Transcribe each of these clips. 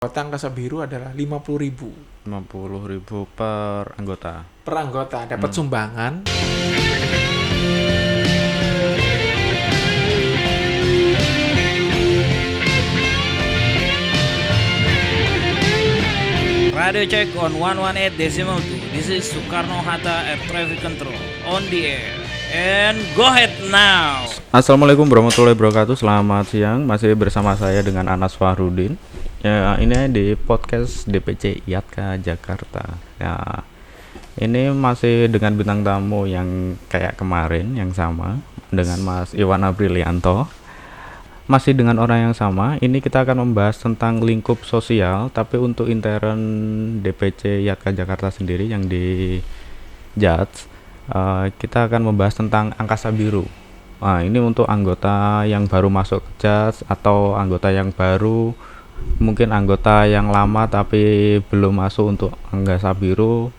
Kota Angkasa Biru adalah 50.000 50.000 per anggota. per anggota, dapat sumbangan. Radio check on 118.2. This is Soekarno-Hatta Air Traffic Control on the air. And go ahead now. Assalamualaikum warahmatullahi wabarakatuh. Selamat siang. Masih bersama saya dengan Anas Fahrudin. Ya, ini di podcast DPC IATKA Jakarta. Ya, ini masih dengan bintang tamu yang kayak kemarin, yang sama dengan Mas Iwan Aprilianto. Masih dengan orang yang sama. Ini kita akan membahas tentang lingkup sosial, tapi untuk intern DPC IATKA Jakarta sendiri yang di Jats, kita akan membahas tentang Angkasa Biru. Nah, ini untuk anggota yang baru masuk ke Jats atau anggota yang baru, mungkin anggota yang lama tapi belum masuk untuk Angkasa Biru,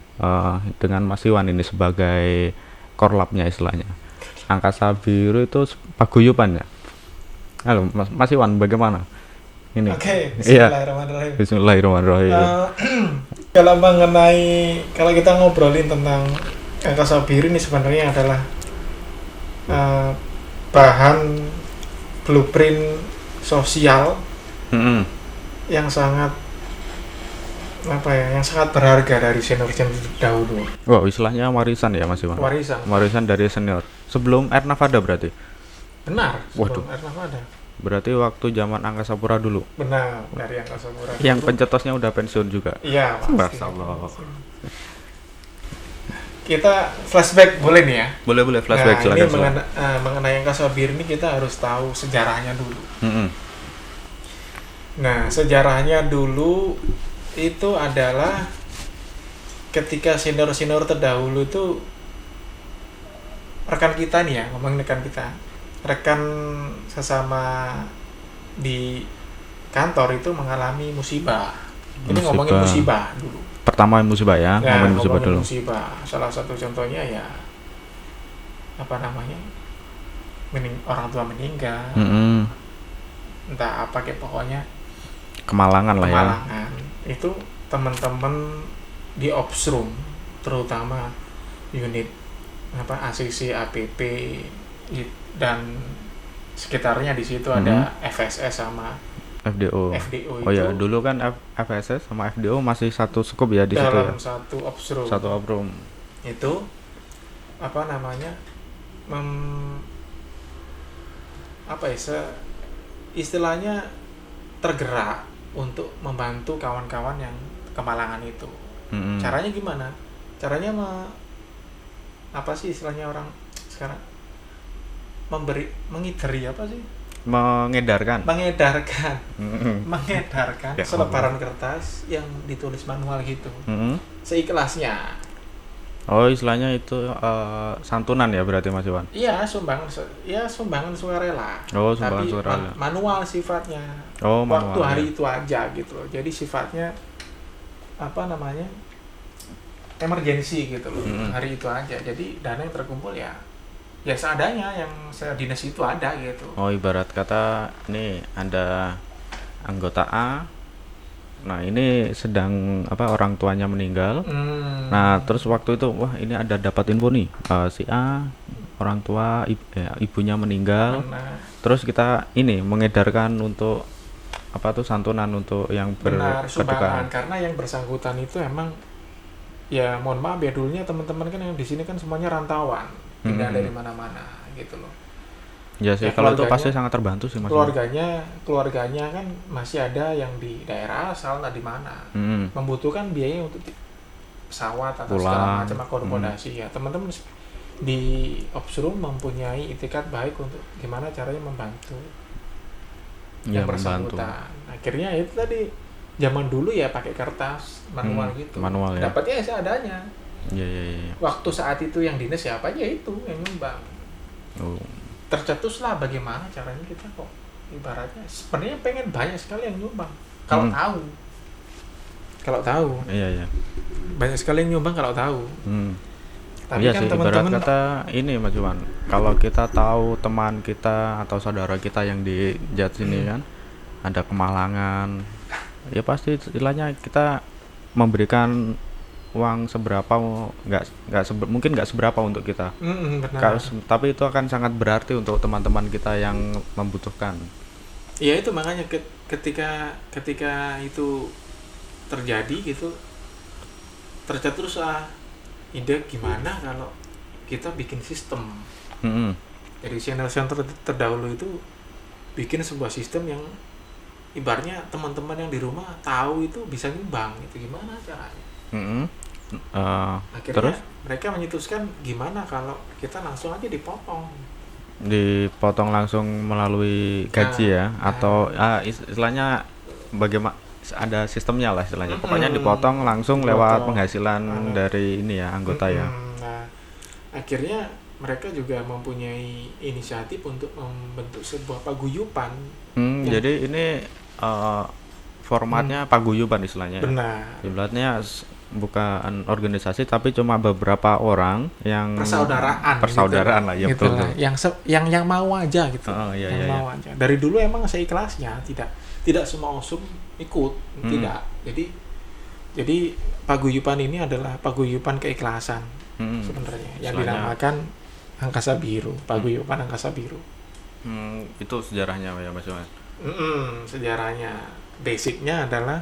dengan Mas Iwan ini sebagai korlapnya istilahnya. Angkasa Biru itu paguyuban ya. Halo Mas Iwan, bagaimana? Ini. Oke, Iya. bismillahirrahmanirrahim. Bismillahirrahmanirrahim. Kalau kita ngobrolin tentang Angkasa Biru ini sebenarnya adalah bahan blueprint sosial Mm-mm. yang sangat yang sangat berharga dari senior-senior dahulu. Wah, istilahnya warisan ya Mas Iwan. Warisan. Warisan dari senior. Sebelum Airnav ada berarti. Benar. Waduh. Ada. Berarti waktu zaman Angkasa Pura dulu. Benar, dari Angkasa Pura. Yang dulu. pencetosnya udah pensiun juga. Iya, pasti. Masyaallah. Kita flashback boleh nih ya? Boleh flashback Nah, silakan. ini mengenai Angkasa Biru ini kita harus tahu sejarahnya dulu. Mm-mm. Nah, sejarahnya dulu itu adalah ketika senior-senior terdahulu itu rekan kita nih ya, ngomongin rekan kita. Rekan sesama di kantor itu mengalami musibah. Ini ngomongin musibah dulu. Pertama musibah ya, Ya, ngomongin musibah dulu. musibah. Salah satu contohnya ya orang tua meninggal. Mm-mm. Entah apa kayak pokoknya Kemalangan lah ya. kemalangan. Itu teman-teman di Opsrum terutama unit ACC, APP dan sekitarnya di situ ada FSS sama FDO. FDO Oh itu ya, dulu kan FSS sama FDO masih satu skup ya di situ. dalam Ya? satu Opsrum. Satu obrum. Itu istilahnya tergerak untuk membantu kawan-kawan yang kemalangan itu. Mm-mm. Caranya gimana? Caranya istilahnya orang sekarang mengideri Mengedarkan. Mm-mm. mengedarkan Ya selebaran kertas yang ditulis manual gitu, Mm-mm. seikhlasnya. Oh, istilahnya itu santunan ya berarti Mas Iwan. Iya, sumbangan sukarela. Oh, sumbangan Tapi sukarela. manual sifatnya. Oh, Waktu manual, hari ya. itu aja gitu loh. Jadi sifatnya emergensi gitu loh. Mm-mm. Hari itu aja. Jadi dana yang terkumpul ya seadanya yang dinas itu ada gitu. Oh, ibarat kata ini ada anggota A. Nah, ini sedang orang tuanya meninggal. Nah, terus waktu itu wah ini ada dapat info nih, si A orang tua ibunya meninggal. Nah, Terus kita ini mengedarkan untuk santunan untuk yang benar, sumbangan berkedukaan. karena yang bersangkutan itu emang ya mohon maaf ya, dulunya teman-teman kan yang di sini kan semuanya rantauan, pindah dari mana-mana gitu loh. Ya sih, Ya, kalau itu keluarganya- pasti sangat terbantu sih Mas. Keluarganya kan masih ada yang di daerah asal, entah di mana, Mm-mm. membutuhkan biaya untuk pesawat atau Pulang. segala macam akomodasi. Ya teman-teman di Opsrum mempunyai itikat baik untuk gimana caranya membantu Ya, yang membantu. bersangkutan. Akhirnya itu tadi zaman dulu ya pakai kertas manual gitu. manual ya. Dapatnya seadanya. Iya. Waktu saat itu yang dinas siapa aja itu yang nyumbang. Oh. Tercetuslah bagaimana caranya kita kok ibaratnya sebenarnya pengen banyak sekali yang nyumbang kalau tahu. Iya. Banyak sekali yang nyumbang kalau tahu. Tapi Iya kan sih, ibarat teman-teman kata ini Mas Iwan, kalau kita tahu teman kita atau saudara kita yang di Jats ini kan ada kemalangan, ya pasti istilahnya kita memberikan uang seberapa, mungkin nggak seberapa untuk kita. Benar. Tapi itu akan sangat berarti untuk teman-teman kita yang membutuhkan. Ya itu makanya ketika itu terjadi gitu, tercetus ide gimana kalau kita bikin sistem. Mm-mm. Dari channel terdahulu itu bikin sebuah sistem yang ibaratnya teman-teman yang di rumah tahu itu bisa nyumbang, itu gimana caranya. Mm-mm. Akhirnya Terus mereka menyetuskan gimana kalau kita langsung aja dipotong langsung melalui gaji ya, atau istilahnya bagaimana, ada sistemnya lah istilahnya. Pokoknya dipotong langsung lewat penghasilan dari ini ya, anggota ya. Nah, akhirnya mereka juga mempunyai inisiatif untuk membentuk sebuah paguyuban. Jadi ini formatnya paguyuban istilahnya. Benar. Ibaratnya bukan organisasi tapi cuma beberapa orang yang persaudaraan lah ya, gitu betul, lah. Yang mau aja gitu. Iya. Mau aja. Dari dulu emang seikhlasnya, tidak semua OSUM ikut, tidak. Jadi paguyuban ini adalah paguyuban keikhlasan sebenarnya yang dinamakan Angkasa Biru, paguyuban Angkasa Biru. Itu sejarahnya ya Mas Iwan. Sejarahnya basicnya adalah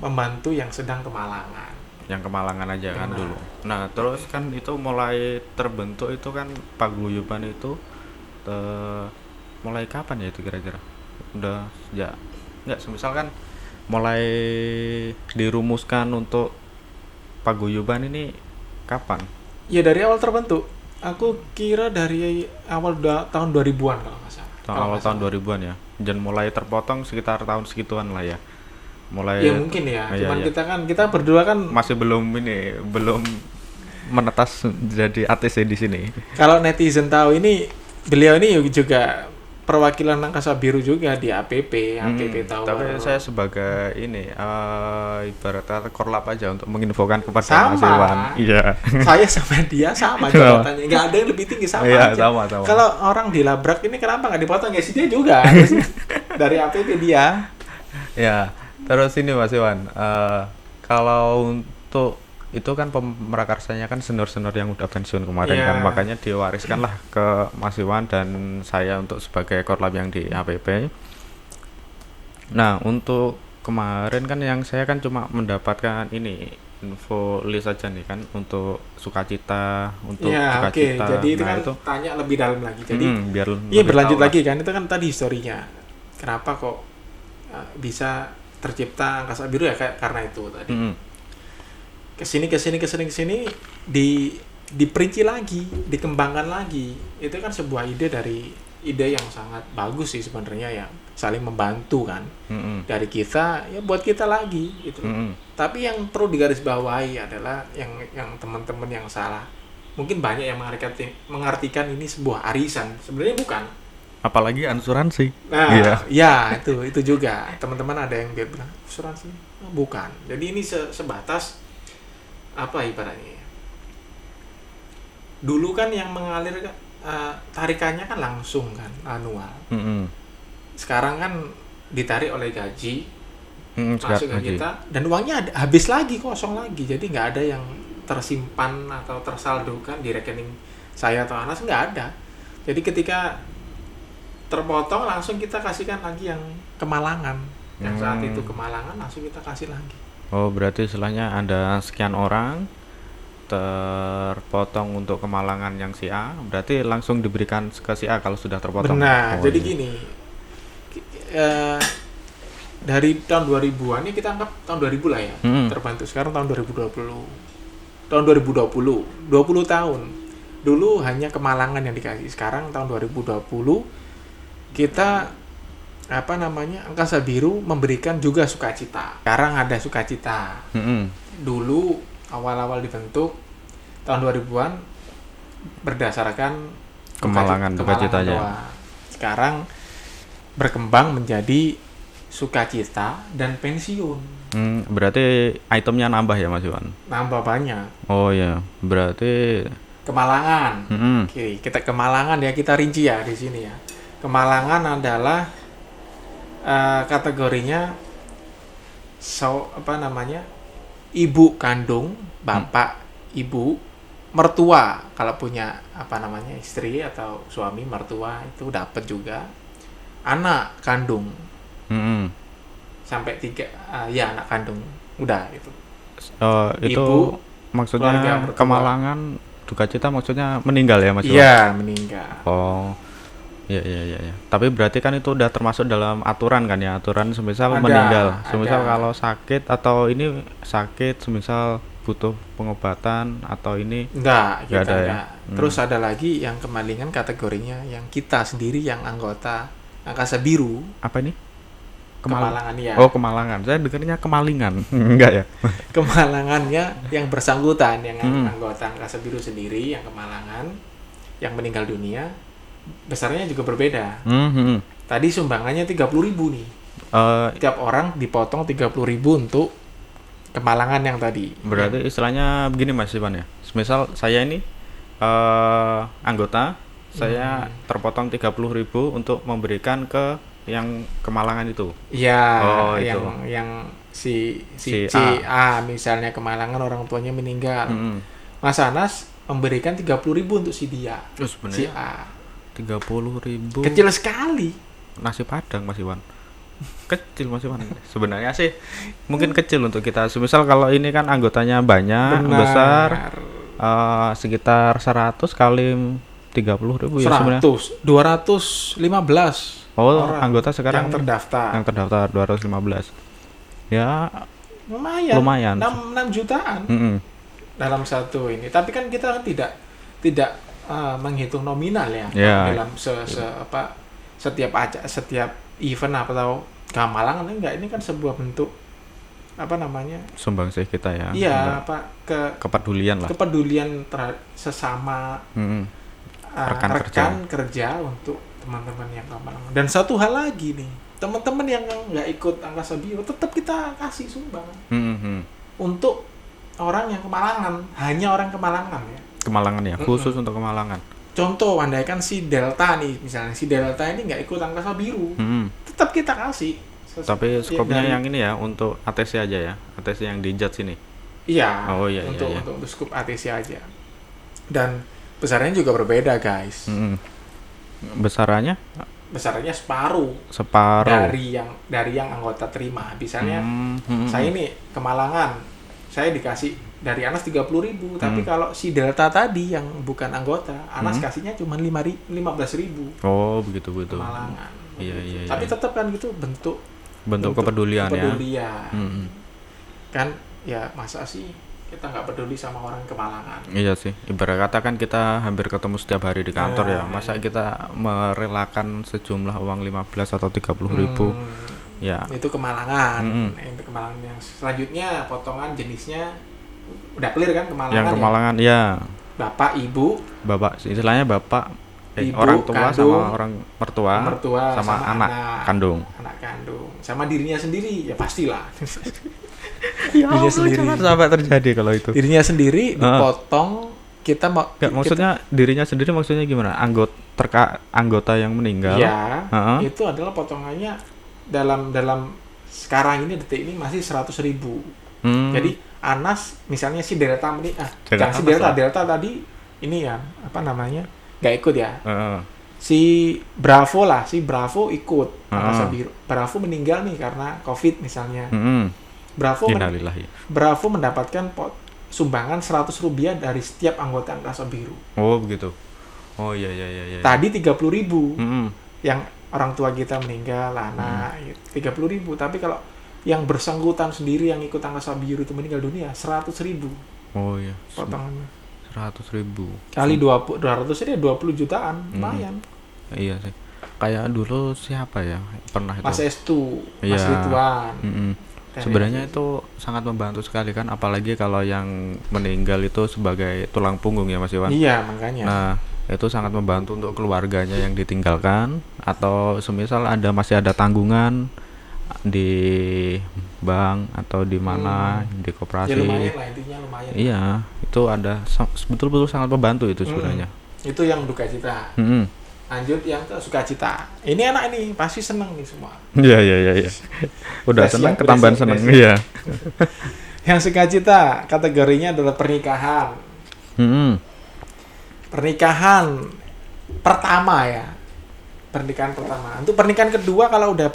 membantu yang sedang kemalangan. Yang kemalangan aja kan dulu. Nah terus kan itu mulai terbentuk itu kan paguyuban itu mulai kapan ya itu kira-kira? Udah sejak nggak, semisal kan mulai dirumuskan untuk paguyuban ini kapan? Ya dari awal terbentuk. Aku kira dari awal tahun 2000-an kalau nggak salah. Awal tahun 2000-an ya. Dan mulai terpotong sekitar tahun segituan lah ya. Mulai ya mungkin ya. Cuman kita berdua kan masih belum menetas jadi ATC di sini. Kalau netizen tahu ini, beliau ini juga perwakilan Angkasa Biru juga di APP tahu. Tapi saya sebagai ini ibaratnya korlap aja untuk menginfokan kepada Mas Iwan. Iya. Saya sama dia sama jabatannya. Nggak ada yang lebih tinggi, sama iya, aja. Sama. Kalau orang dilabrak ini kenapa nggak dipotong ya, sih dia juga dari APP dia. Ya, terus ini Mas Iwan, kalau untuk itu kan pemerakarsanya kan senior-senior yang udah pensiun kemarin kan, makanya diwariskan lah ke Mas Iwan dan saya untuk sebagai korlap yang di APP. Nah untuk kemarin kan yang saya kan cuma mendapatkan ini info list aja nih kan untuk sukacita, untuk sukacita. Okay. Jadi itu kan itu tanya lebih dalam lagi. Jadi biar berlanjut lagi kan, itu kan tadi historinya. Kenapa kok bisa tercipta Angkasa Biru ya, karena itu tadi. Kesini diperinci lagi, dikembangkan lagi. Itu kan sebuah ide yang sangat bagus sih sebenarnya, ya saling membantu kan. Dari kita ya buat kita lagi gitu. Tapi yang perlu digarisbawahi adalah yang teman-teman yang salah. Mungkin banyak yang mengartikan ini sebuah arisan. Sebenarnya bukan. Apalagi asuransi. Nah, ya itu juga. Teman-teman ada yang bilang asuransi. Bukan. Jadi ini sebatas apa ibaratnya, dulu kan yang mengalir tarikannya kan langsung kan, anual. Sekarang kan ditarik oleh gaji, masuk ke kita, dan uangnya habis lagi, kosong lagi. Jadi nggak ada yang tersimpan atau tersaldokan di rekening saya atau Anas, nggak ada. Jadi ketika terpotong langsung kita kasihkan lagi yang kemalangan, yang saat itu kemalangan langsung kita kasih lagi. Oh, berarti istilahnya ada sekian orang terpotong untuk kemalangan yang si A, berarti langsung diberikan ke si A kalau sudah terpotong. Benar. Jadi gini, dari tahun 2000-an ini kita anggap tahun 2000 lah ya, terbantu. Sekarang tahun 2020. Tahun 2020, 20 tahun. Dulu hanya kemalangan yang dikasih. Sekarang tahun 2020 kita Angkasa Biru memberikan juga sukacita. Sekarang ada sukacita. Dulu awal-awal dibentuk tahun 2000-an berdasarkan kemalangan sukacitanya. Sekarang berkembang menjadi sukacita dan pensiun. Berarti itemnya nambah ya Mas Iwan? Nambah banyak. Oh ya, berarti kemalangan. Oke, kita kemalangan ya, kita rinci ya di sini ya. Kemalangan adalah kategorinya ibu kandung, bapak, ibu, mertua kalau punya istri atau suami, mertua itu dapat juga. Anak kandung sampai 3 anak kandung udah itu. Itu Ibu, maksudnya mertua. kemalangan duka cita maksudnya meninggal ya Mas Iwan? Iya, meninggal. Oh. Iya. Tapi berarti kan itu udah termasuk dalam aturan kan ya, aturan semisal Ada, meninggal. Semisal ada. kalau sakit atau ini sakit semisal butuh pengobatan atau ini Enggak, Nggak kita ada ya? enggak. Terus ada lagi yang kemalingan kategorinya yang kita sendiri yang anggota Angkasa Biru, apa ini? kemalangan ya. Oh, kemalangan. Saya dengarnya kemalingan. Enggak ya? Kemalangannya yang bersangkutan, yang Hmm. anggota Angkasa Biru sendiri yang kemalangan, yang meninggal dunia, besarnya juga berbeda. Tadi sumbangannya 30.000 nih. Tiap orang dipotong 30.000 untuk kemalangan yang tadi. Berarti istilahnya begini Mas Iwan ya. Misal saya ini anggota, saya terpotong 30.000 untuk memberikan ke yang kemalangan itu. Iya, Oh, itu. yang si Si C A misalnya kemalangan orang tuanya meninggal. Mm-mm. Mas Anas memberikan 30.000 untuk si dia, Terus si sebenarnya A. 30.000 Kecil sekali. nasi padang Mas Iwan. Kecil Mas Iwan. Sebenarnya sih mungkin kecil untuk kita. Semisal kalau ini kan anggotanya banyak, Benar. besar, sekitar 100 kali 30.000 ya sebenarnya. 100, 215 Oh, orang anggota sekarang yang terdaftar. yang terdaftar 215. Ya, Lumayan. lumayan. 6 jutaan Mm-mm. dalam satu ini. Tapi kan kita tidak menghitung nominal ya. Ya. Dalam setiap event atau kemalangan enggak, ini kan sebuah bentuk Sumbangsih kita ya. iya Untuk kepedulian lah. kepedulian sesama Mm-mm. rekan Rekan kerja untuk teman-teman yang kemalangan. Dan satu hal lagi nih, teman-teman yang nggak ikut Angkasa Biru tetap kita kasih sumbang Mm-mm. untuk orang yang kemalangan, hanya orang kemalangan ya. Kemalangan ya, khusus untuk Kemalangan. Contoh, andaikan si Delta nih, misalnya si Delta ini nggak ikut Angkasa Biru, Mm-mm. tetap kita kasih. Tapi skopnya dari- yang ini ya untuk ATC aja ya, ATC yang di judge ini. iya, Oh, iya, untuk iya. untuk skup ATC aja. Dan besarnya juga berbeda guys. Mm-mm. Besarannya Besarnya separuh separuh. dari yang anggota terima. Misalnya Mm-mm. saya ini kemalangan, saya dikasih dari Anas 30.000, tapi Hmm. kalau si Delta tadi yang bukan anggota, Anas kasihnya cuma 15.000 Oh, begitu. kemalangan. Iya, Gitu. iya, Tapi iya. tetap kan gitu bentuk Kepedulian ya. kepedulian. Mm-mm. Kan ya masa sih kita nggak peduli sama orang kemalangan. Iya sih, ibarat kata kan kita hampir ketemu setiap hari di kantor ya. Nah, Masa kita merelakan sejumlah uang 15 atau 30.000 ya. Itu kemalangan. Mm-mm. Itu kemalangan yang selanjutnya potongan jenisnya udah clear kan kemalangan. Yang ya? kemalangan ya, Bapak, ibu, bapak istilahnya bapak Ibu, orang tua kandung, sama orang mertua, sama anak kandung. anak kandung, sama dirinya sendiri ya pastilah. Ya Dirinya sendiri. sampai terjadi kalau itu. Dirinya sendiri dipotong, kita mau Nggak, maksudnya dirinya sendiri maksudnya gimana? Anggota yang meninggal. ya Heeh. itu adalah potongannya dalam sekarang ini detik ini masih 100.000. Hmm. Jadi Anas misalnya si Delta Jangan jangan si Anas lah. Delta tadi ini ya nggak ikut ya. Heeh. Si Bravo ikut Angkasa Heeh. Biru. Bravo meninggal nih karena COVID misalnya. Mm-mm. Bravo Innalillahi. Bravo mendapatkan sumbangan Rp100 dari setiap anggota Angkasa Biru. Oh, begitu. Oh, iya. Tadi 30.000 Mm-mm. yang orang tua kita meninggal, anak 30.000. Tapi kalau yang bersangkutan sendiri yang ikut Angkasa Biru itu meninggal dunia 100.000 Oh iya. potongannya. 100.000. Kali 200 ini 20 jutaan, lumayan. Iya sih. Kayak dulu siapa ya pernah itu? Mas Estu, Mas Iya. Ridwan. Mm-mm. Dan Sebenarnya itu sangat membantu sekali kan, apalagi kalau yang meninggal itu sebagai tulang punggung ya Mas Iwan. Iya, makanya. Nah, itu sangat membantu untuk keluarganya yang ditinggalkan atau semisal masih ada tanggungan di bank atau di mana di Ya koperasi. lumayan lah, intinya lumayan. Iya, itu ada betul-betul sangat membantu itu sebenarnya. Itu yang duka cita. Mm-mm. Lanjut yang ke sukacita. Ini anak ini pasti seneng nih semua. Iya. Udah Udah senang siap, ketambahan udah siap, seneng. udah siap. Iya. Yang sukacita kategorinya adalah pernikahan. Pernikahan pertama ya. Pernikahan pertama. Untuk pernikahan kedua kalau udah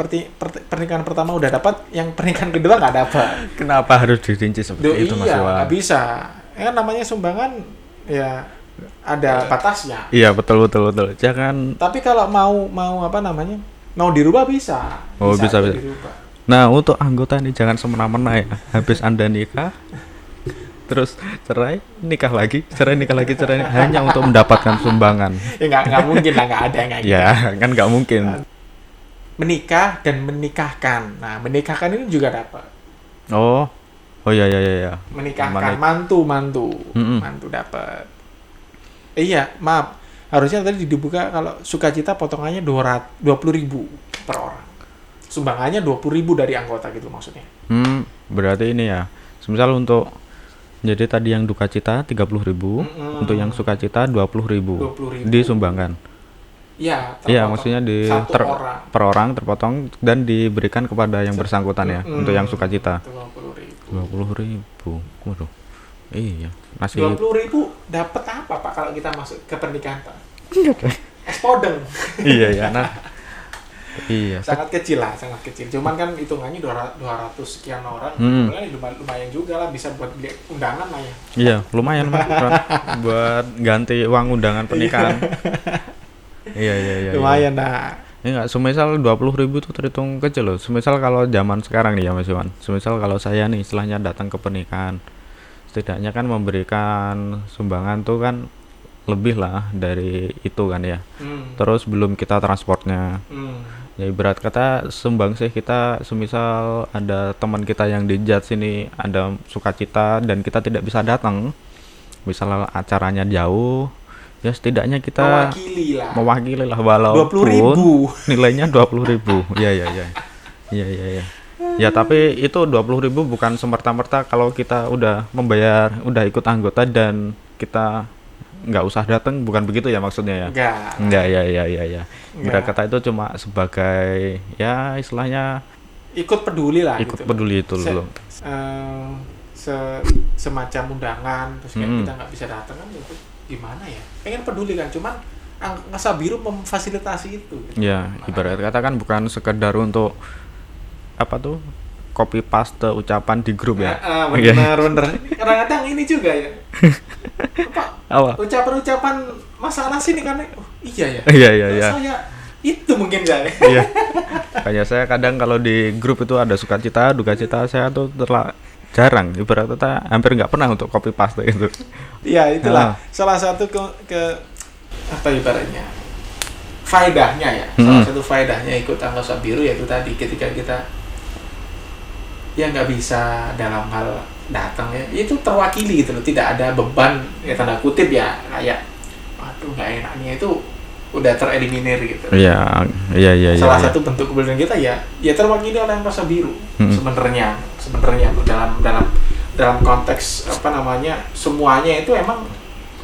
pernikahan pertama udah dapat, yang pernikahan kedua nggak dapat. Kenapa harus dirinci seperti itu, Mas Iya, Iwan? nggak bisa. Ya kan namanya sumbangan ya ada batasnya. Iya, betul. Jangan. Tapi kalau mau apa namanya? Mau dirubah bisa. Oh, bisa. dirubah. Nah, untuk anggota ini jangan semena-mena ya. Habis Anda nikah, terus cerai, nikah lagi, hanya untuk mendapatkan sumbangan. Ya nggak mungkin lah, nggak ada yang kayak gitu. Ya, kan nggak mungkin. Menikah dan menikahkan. Nah, menikahkan ini juga dapat. Oh iya. Menikahkan mantu dapat. Iya, maaf. Harusnya tadi dibuka kalau sukacita potongannya 20.000 per orang. Sumbangannya 20.000 dari anggota gitu maksudnya. Berarti ini ya. Semisal untuk jadi tadi yang duka cita 30.000, untuk yang sukacita 20.000 disumbangkan. Iya, maksudnya per orang terpotong dan diberikan kepada yang bersangkutan ya, untuk yang sukacita. 20.000. Waduh. Iya, masih 20.000 dapat apa Pak kalau kita masuk ke pernikahan Pak? Es podeng. Iya. Iya. Sangat kecil. Cuman kan hitungannya 200 sekian orang. Lumayan juga lah, bisa buat beli undangan lah ya. Iya, lumayan Mas. Buat ganti uang undangan pernikahan. Iya. Lumayan nah. Enggak, semisal 20.000 itu terhitung kecil loh. Semisal kalau zaman sekarang nih ya Mas Iwan. Semisal kalau saya nih istilahnya datang ke pernikahan, setidaknya kan memberikan sumbangan tuh kan lebih lah dari itu kan ya. Terus belum kita transportnya. Ya ibarat kata sumbang sih kita, semisal ada teman kita yang di Jats sini ada sukacita dan kita tidak bisa datang, misal acaranya jauh, ya setidaknya kita mewakili lah walaupun 20.000 nilainya 20.000. Iya. Ya tapi itu 20.000 bukan semerta-merta kalau kita udah membayar, udah ikut anggota dan kita nggak usah datang, bukan begitu ya maksudnya ya? Enggak. Ya. Berkata itu cuma sebagai ya istilahnya ikut peduli lah. Ikut gitu peduli itu loh. Semacam undangan terus kayak kita nggak bisa datang kan itu gimana ya? Pengen peduli kan, cuman Angkasa Biru memfasilitasi itu. Gitu. Ya, ibarat kata kan bukan sekedar untuk apa tuh copy paste ucapan di grup ya. Bener. Kadang-kadang ini juga ya. Apa? Ucapan-ucapan Mas Anas ini kan iya. Saya itu mungkin saya. Iya. Kayak saya kadang kalau di grup itu ada sukacita, duka cita, saya tuh jarang, ibarat kata hampir nggak pernah untuk copy paste itu. Iya, itulah salah satu ke apa ibaratnya faedahnya ya. Salah satu faedahnya ikut Angkasa Biru yaitu tadi ketika kita ya nggak bisa dalam hal datang ya, itu terwakili gitu loh, tidak ada beban ya tanda kutip ya, kayak waduh nggak enaknya itu udah tereliminir gitu. Iya. Salah satu bentuk kepedulian kita ya terwakili oleh Angkasa Biru sebenarnya dalam konteks apa namanya semuanya itu emang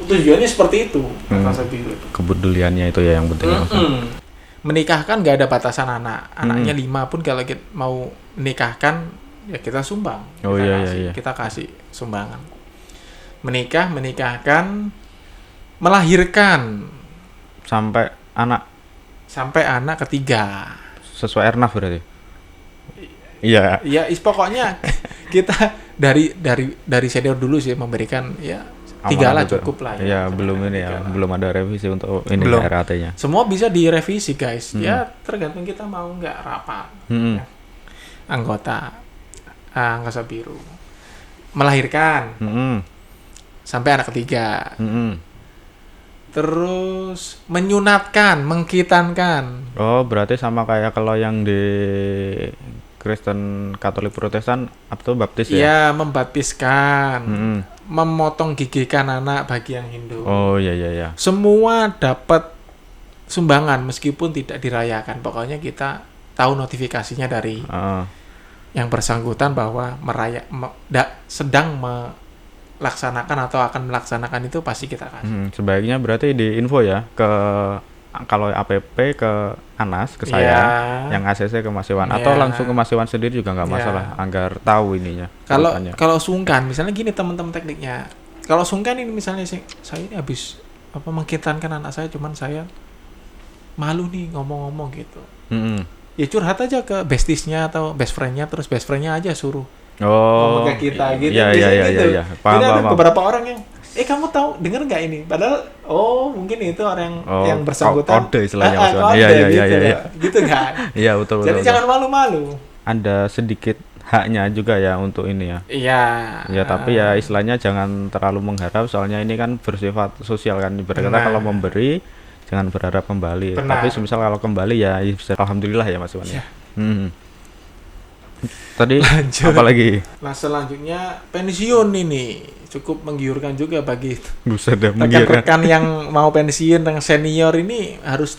tujuannya seperti itu. Angkasa Biru itu kepeduliannya itu ya yang penting. Menikahkan nggak ada batasan anaknya 5 pun kalau kita mau menikahkan ya kita sumbang. Kita kasih sumbangan. Menikahkan, melahirkan sampai anak ketiga. Sesuai ernaf berarti. Iya. Ya, pokoknya kita dari senior dulu sih memberikan ya 3 lah cukup lah ya. Belum ini ya, belum ada revisi untuk ini RAT-nya. Semua bisa direvisi guys. Ya tergantung kita mau nggak rapat. Ya. Anggota Angkasa Biru melahirkan sampai anak ketiga. Terus menyunatkan, mengkitankan. Oh, berarti sama kayak kalau yang di Kristen Katolik Protestan apa tuh baptis ya? Iya, membaptiskan. Memotong gigi anak bagi yang Hindu. Oh, iya. Semua dapat sumbangan meskipun tidak dirayakan. Pokoknya kita tahu notifikasinya dari yang bersangkutan bahwa sedang melaksanakan atau akan melaksanakan itu pasti kita kasih. Sebaiknya berarti di info ya ke kalau APP ke Anas, ke saya, Iya. yang ACC ke Mas Iwan, atau Iya. langsung ke Mas Iwan sendiri juga nggak Iya. masalah, agar tahu ininya. Kalau urutannya. kalau sungkan, misalnya gini teman-teman tekniknya. Kalau sungkan ini misalnya saya ini habis mengkitankan anak saya, cuman saya malu nih ngomong-ngomong gitu. Mm-mm. Ya curhat aja ke bestiesnya atau best friendnya, terus best friendnya aja suruh Oh, ngomong ke kita gitu. Iya, Biasanya iya, gitu. iya, iya. Paham, Jadi ada paham. beberapa orang yang kamu tahu denger nggak ini? Padahal mungkin itu orang yang bersangkutan kode istilahnya Mas Iwan. kode Iya, iya, gitu, iya, iya. gitu kan. Iya, betul, Jadi betul. jangan malu-malu. Ada sedikit haknya juga ya untuk ini ya. Iya. Ya, tapi ya istilahnya jangan terlalu mengharap, soalnya ini kan bersifat sosial kan. Ibarat kata Benar. kalau memberi jangan berharap kembali. Benar. Tapi semisal kalau kembali ya bisa alhamdulillah ya Mas Iwan. Iya. Hmm. Tadi Lanjut. apa lagi? Nah selanjutnya pensiun ini cukup menggiurkan juga bagi Buset dah menggiurkan. rekan-rekan yang mau pensiun, yang senior ini harus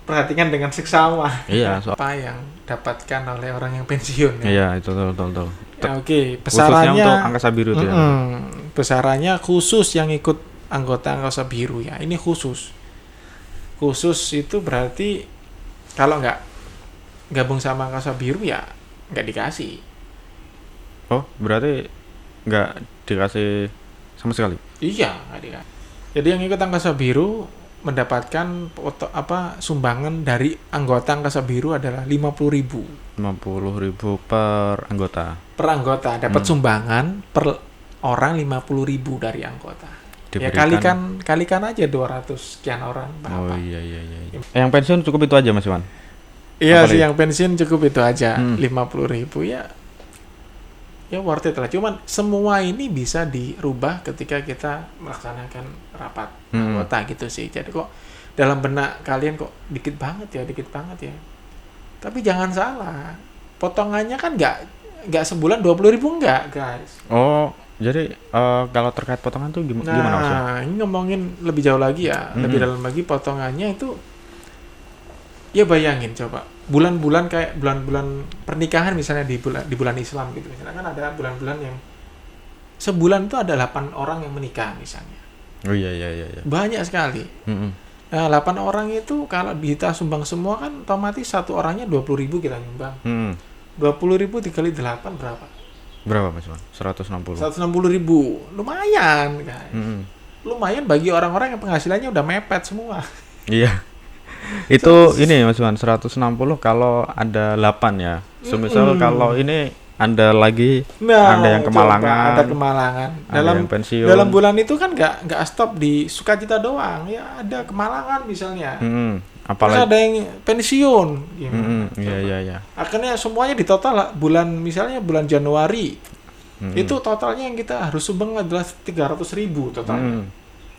perhatikan dengan seksama. Iya, Apa yang dapatkan oleh orang yang pensiun ya. Iya, itu betul. Ya, oke, Khususnya besarannya untuk Angkasa Biru itu ya. besarannya khusus yang ikut anggota Angkasa Biru ya. Ini khusus. Khusus itu berarti kalau nggak gabung sama Angkasa Biru ya nggak dikasih. Oh, berarti nggak dikasih sama sekali. Iya, nggak dikasih. Jadi yang ikut Angkasa Biru mendapatkan sumbangan dari anggota Angkasa Biru adalah 50.000 per anggota. per anggota, dapat sumbangan per orang 50.000 dari anggota. Ya Diberikan- kalikan aja 200 sekian orang. Oh Berapa? iya. Yang pensiun cukup itu aja Mas Iwan. Iya Apa sih, lagi? yang pensiun cukup itu aja, 50.000 ya worth it lah. Cuman semua ini bisa dirubah ketika kita melaksanakan rapat anggota gitu sih. Jadi kok dalam benak kalian kok dikit banget ya. Tapi jangan salah, potongannya kan nggak sebulan 20.000 nggak guys. Oh, jadi kalau terkait potongan tuh gimana Mas Iwan? Nah, ini ngomongin lebih jauh lagi ya, lebih dalam lagi potongannya itu. Ya bayangin coba, bulan-bulan kayak bulan-bulan pernikahan misalnya di bulan Islam gitu. Misalnya kan ada bulan-bulan yang sebulan itu ada 8 orang yang menikah misalnya. Oh iya. Banyak sekali. Nah, 8 orang itu kalau kita sumbang semua kan otomatis satu orangnya 20.000 kita nyumbang. 20.000 dikali 8 berapa? Berapa Mas Iwan? 160. 160.000. Lumayan guys. Lumayan bagi orang-orang yang penghasilannya udah mepet semua. Iya. Itu ini Mas Iwan 160 kalau ada 8 ya. Semisal kalau ini Anda lagi ada yang Kemalangan, ada Kemalangan. ada yang pensiun. Dalam bulan itu kan nggak stop di Sukacita doang. Ya ada Kemalangan misalnya. Terus apalagi ada yang pensiun. Gimana? iya. Akhirnya semuanya di total lah, misalnya bulan Januari. Itu totalnya yang kita harus sumbang adalah 300.000 totalnya.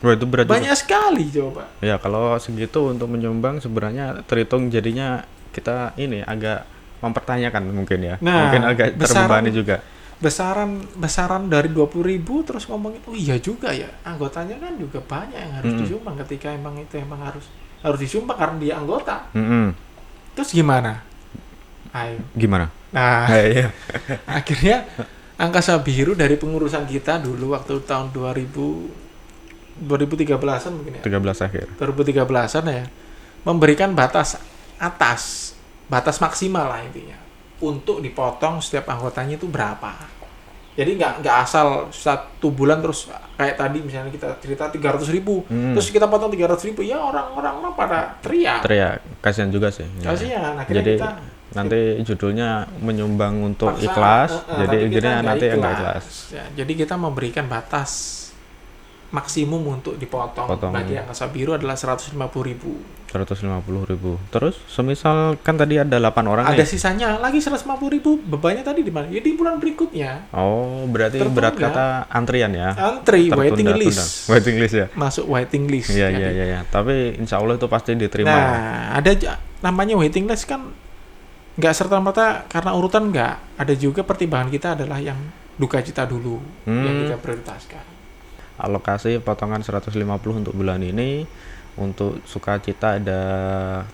Wah, itu berat juga. Banyak sekali coba. Ya, kalau segitu untuk menyumbang sebenarnya terhitung jadinya kita ini agak mempertanyakan mungkin ya. Nah, mungkin agak terbebani juga. Besaran dari 20.000 terus ngomongin, oh iya juga ya, anggotanya kan juga banyak yang harus disumbang ketika emang harus disumbang karena dia anggota. Terus gimana? Ayo. Gimana? Nah, Iya. akhirnya Angkasa Biru dari pengurusan kita dulu waktu tahun 2013-an mungkin ya. 13 akhir. 2013-an ya. Memberikan batas maksimal lah intinya. Untuk dipotong setiap anggotanya itu berapa. Jadi nggak asal 1 bulan terus kayak tadi misalnya kita cerita 300.000, terus kita potong 300.000, ya orang-orang pada teriak. Kasihan juga sih. Kasihan. Akhirnya Jadi kita nanti judulnya menyumbang untuk paksa, ikhlas, jadi tapi kita akhirnya nanti nggak ikhlas. Ya, jadi kita memberikan batas maksimum untuk dipotong. Bagi Angkasa Biru adalah 150.000. 150.000. Terus semisal kan tadi ada 8 orang Ada nih. sisanya lagi 150.000. Bebannya tadi di mana? Ya di bulan berikutnya. Oh, berarti berat kata antrian ya. Antri waiting list. Waiting list ya. Masuk waiting list. Iya. Jadi. Tapi insya Allah itu pasti diterima. Nah, ada namanya waiting list kan nggak serta-merta karena urutan nggak. Ada juga pertimbangan kita adalah yang duka cita dulu yang kita prioritaskan. Alokasi potongan 150 untuk bulan ini. Untuk sukacita ada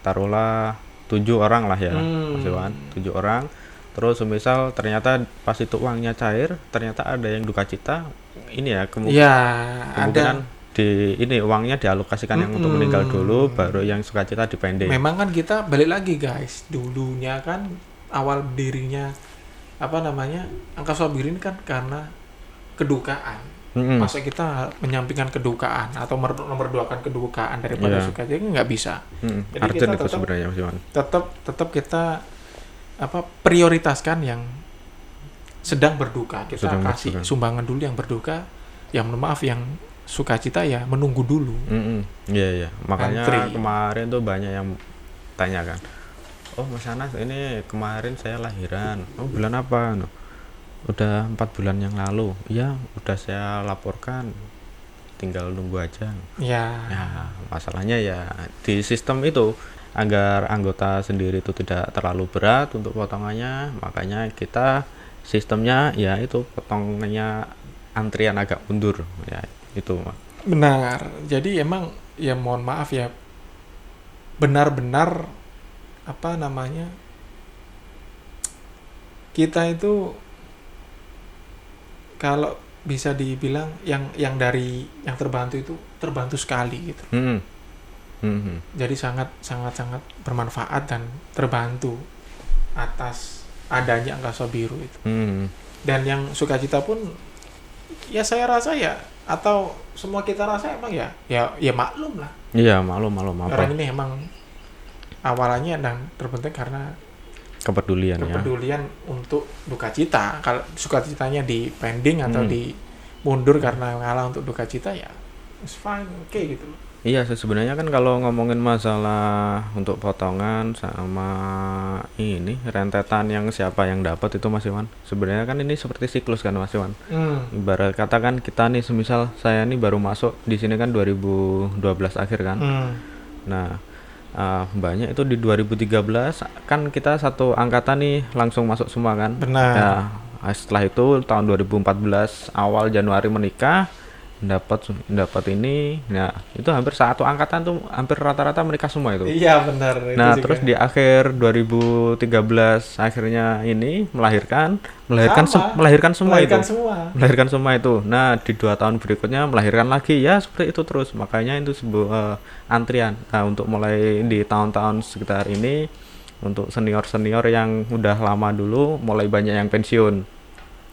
taruhlah 7 orang lah ya, Mas Iwan, 7 orang. Terus semisal ternyata pas itu uangnya cair, ternyata ada yang duka cita, ini ya kemungkinan ini uangnya dialokasikan yang untuk meninggal dulu, baru yang sukacita dipending. Memang kan kita balik lagi guys, dulunya kan awal berdirinya Angka Sabiru ini kan karena kedukaan. Masa kita menyampingkan kedukaan atau nomor-duakan kedukaan daripada sukacita, nggak bisa. Jadi Arjen kita itu sebenarnya tetap kita prioritaskan yang sedang berduka. Kita kasih sumbangan dulu yang berduka, yang maaf yang sukacita ya menunggu dulu. Iya. Makanya Antri. kemarin tuh banyak yang tanya kan, oh Mas Anas ini kemarin saya lahiran, oh bulan apa? No, udah 4 bulan yang lalu. Iya, udah saya laporkan, tinggal nunggu aja. Ya. Masalahnya ya di sistem itu agar anggota sendiri itu tidak terlalu berat untuk potongannya, makanya kita sistemnya ya itu potongannya antrian agak mundur ya itu. Benar. Jadi emang ya mohon maaf ya, benar-benar kita itu kalau bisa dibilang yang terbantu itu terbantu sekali gitu. Jadi sangat bermanfaat dan terbantu atas adanya Angka Sabiru itu. Dan yang sukacita pun ya saya rasa ya, atau semua kita rasa emang ya maklum lah. Iya, maklum apa. Orang ini emang awalnya dan terpenting karena kepedulian untuk duka cita. Kalau sukacitanya di pending atau di mundur karena ngalah untuk duka cita ya it's fine, oke gitu. Iya, sebenarnya kan kalau ngomongin masalah untuk potongan sama ini rentetan yang siapa yang dapat itu Mas Iwan, sebenarnya kan ini seperti siklus kan Mas Iwan. Ibarat katakan kita nih, semisal saya nih baru masuk di sini kan 2012 akhir kan. Nah, banyak itu di 2013 kan kita satu angkatan nih langsung masuk semua kan. Benar. Nah, setelah itu tahun 2014 awal Januari menikah, dapat ini. Nah, itu hampir satu angkatan tuh hampir rata-rata menikah semua itu. Iya, benar. Nah, terus di akhir 2013 akhirnya ini melahirkan semua itu. Nah, di 2 tahun berikutnya melahirkan lagi, ya seperti itu terus. Makanya itu sebuah antrian. Nah, untuk mulai di tahun-tahun sekitar ini, untuk senior-senior yang udah lama dulu mulai banyak yang pensiun.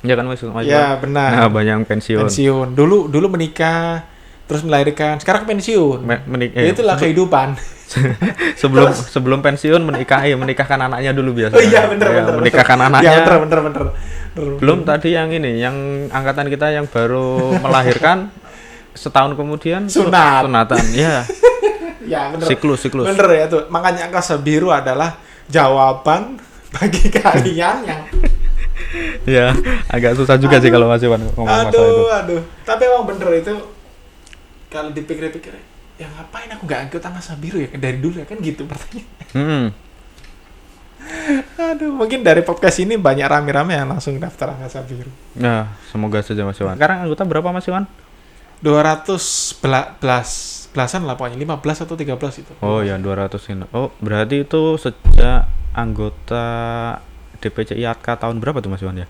Ya kan Mas? Ya, benar. Nah, banyak yang pensiun. Dulu menikah, terus melahirkan, sekarang pensiun. Itulah kehidupan. sebelum pensiun menikahkan anaknya dulu biasa. Oh iya, benar. Menikahkan anaknya. Ya, benar. Belum tadi yang ini, yang angkatan kita yang baru melahirkan setahun kemudian sunatan. Ya. Ya, benar. Siklus. Bener ya tuh. Makanya Angka Sabiru adalah jawaban bagi kalian yang ya, agak susah juga sih kalau Mas Iwan ngomong masalah itu. Aduh. Tapi emang bener itu kalau dipikir-pikir, ya ngapain aku nggak ikut Angka Sabiru ya dari dulu ya kan gitu pertanyaan. Aduh, mungkin dari podcast ini banyak rame-rame yang langsung daftar Angka Sabiru. Nah, semoga saja Mas Iwan. Sekarang anggota berapa Mas Iwan? 211-an lah pokoknya, 15 atau 13 itu. Oh ya, 200 ini. Oh, berarti itu sejak anggota DPC IATKA tahun berapa tuh Mas Iwan ya?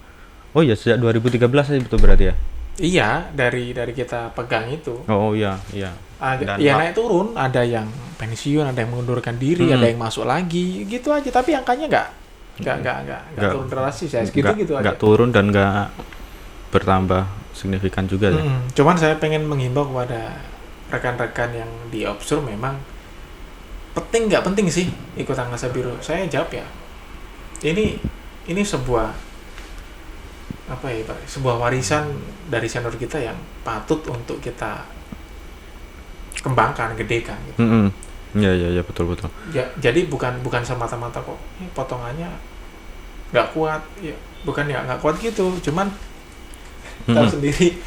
Oh iya, sejak 2013 sih betul berarti ya? Iya, dari kita pegang itu. Oh iya. Naik turun, ada yang pensiun, ada yang mengundurkan diri, ada yang masuk lagi, gitu aja. Tapi angkanya nggak turun drastis ya, gitu aja. Nggak turun dan nggak bertambah signifikan juga ya. Cuman saya pengen menghimbau kepada rekan-rekan yang di Opsur, memang nggak penting sih ikut Angka Sabiru. Saya jawab ya, ini sebuah sebuah warisan dari senior kita yang patut untuk kita kembangkan, gedekan gitu. Iya betul. Ya, jadi bukan semata-mata kok potongannya nggak kuat, ya bukan ya nggak kuat gitu, cuman tahu sendiri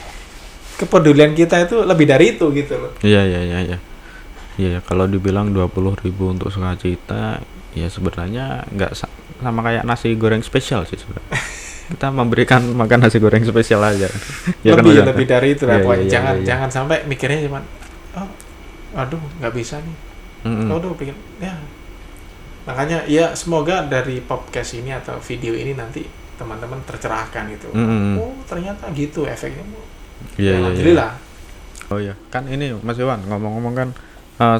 kepedulian kita itu lebih dari itu gitu loh. Iya, kalau dibilang 20.000 untuk sukacita, ya sebenarnya nggak sama kayak nasi goreng spesial sih sebenarnya. Kita memberikan makan nasi goreng spesial aja. Ya lebih dari itu lah. Jangan sampai mikirnya cuman aduh nggak bisa nih. Bikin ya. Makanya ya semoga dari podcast ini atau video ini nanti teman-teman tercerahkan gitu. Oh ternyata gitu efeknya. Iya. Alhamdulillah. Oh iya, kan ini Mas Iwan ngomong-ngomong kan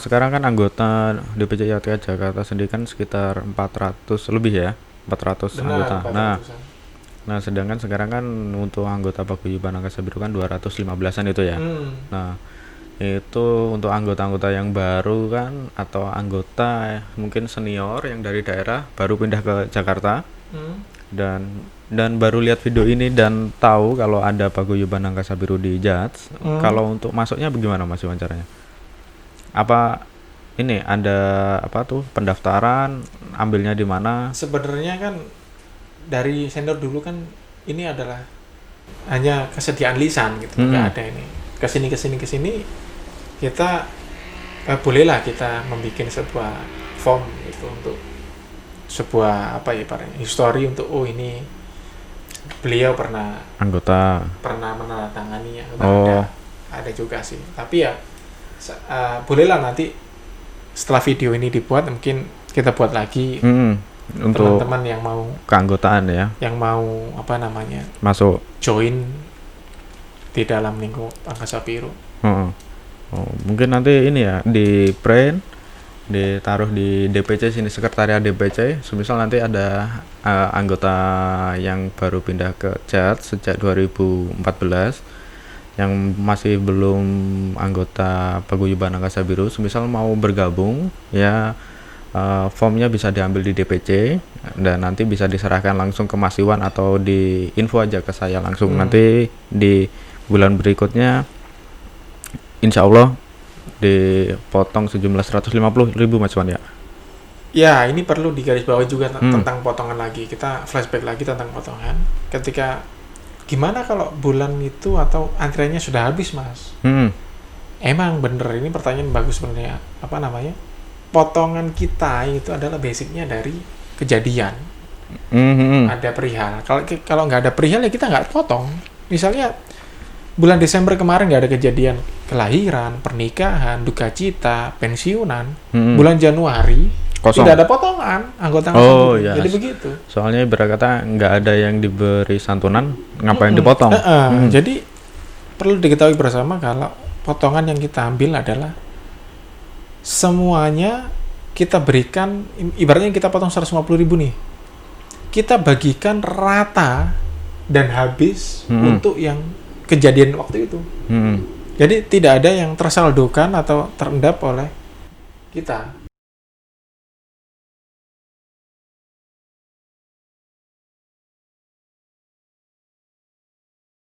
sekarang kan anggota DPC IATK Jakarta sendiri kan sekitar 400 lebih ya, 400 anggota. Nah, sedangkan sekarang kan untuk anggota Paguyuban Angkasa Biru kan 215-an itu ya. Nah, itu untuk anggota-anggota yang baru kan atau anggota mungkin senior yang dari daerah baru pindah ke Jakarta. Dan baru lihat video ini dan tahu kalau ada Paguyuban Angkasa Biru di Jats. Kalau untuk masuknya bagaimana Mas Iwan caranya? Apa ini ada apa tuh pendaftaran, ambilnya di mana? Sebenarnya kan dari senior dulu kan ini adalah hanya kesediaan lisan gitu, nggak ada ini kesini kita bolehlah kita membuat sebuah form gitu untuk sebuah apa ya ibaratnya history untuk ini beliau pernah menandatangani ya. Ada juga sih, tapi ya bolehlah nanti setelah video ini dibuat mungkin kita buat lagi untuk teman-teman yang mau keanggotaan ya, yang mau apa namanya masuk join di dalam lingkup Angkasa Biru. Mungkin nanti ini ya di print ditaruh di DPC sini, sekretariat DPC. Semisal nanti ada anggota yang baru pindah ke Jats sejak 2014 yang masih belum anggota Paguyuban Angkasa Biru, semisal mau bergabung ya, formnya bisa diambil di DPC dan nanti bisa diserahkan langsung ke Mas Iwan atau di info aja ke saya langsung. Nanti di bulan berikutnya insya Allah dipotong sejumlah 150.000 Mas Iwan ya. Ya, ini perlu digarisbawahi juga tentang potongan lagi. Kita flashback lagi tentang potongan. Ketika gimana kalau bulan itu atau antriannya sudah habis, Mas? Emang bener, ini pertanyaan bagus sebenarnya. Apa namanya? Potongan kita itu adalah basicnya dari kejadian. Ada perihal. Kalau nggak ada perihal ya kita nggak potong. Misalnya bulan Desember kemarin nggak ada kejadian kelahiran, pernikahan, duka cita, pensiunan. Bulan Januari kosong. Tidak ada potongan anggota. Iya. Jadi begitu. Soalnya ibarat kata nggak ada yang diberi santunan, ngapain dipotong? Jadi perlu diketahui bersama kalau potongan yang kita ambil adalah semuanya kita berikan, ibaratnya kita potong 150.000 nih, kita bagikan rata dan habis untuk yang kejadian waktu itu. Jadi tidak ada yang tersaldokan atau terendap oleh kita.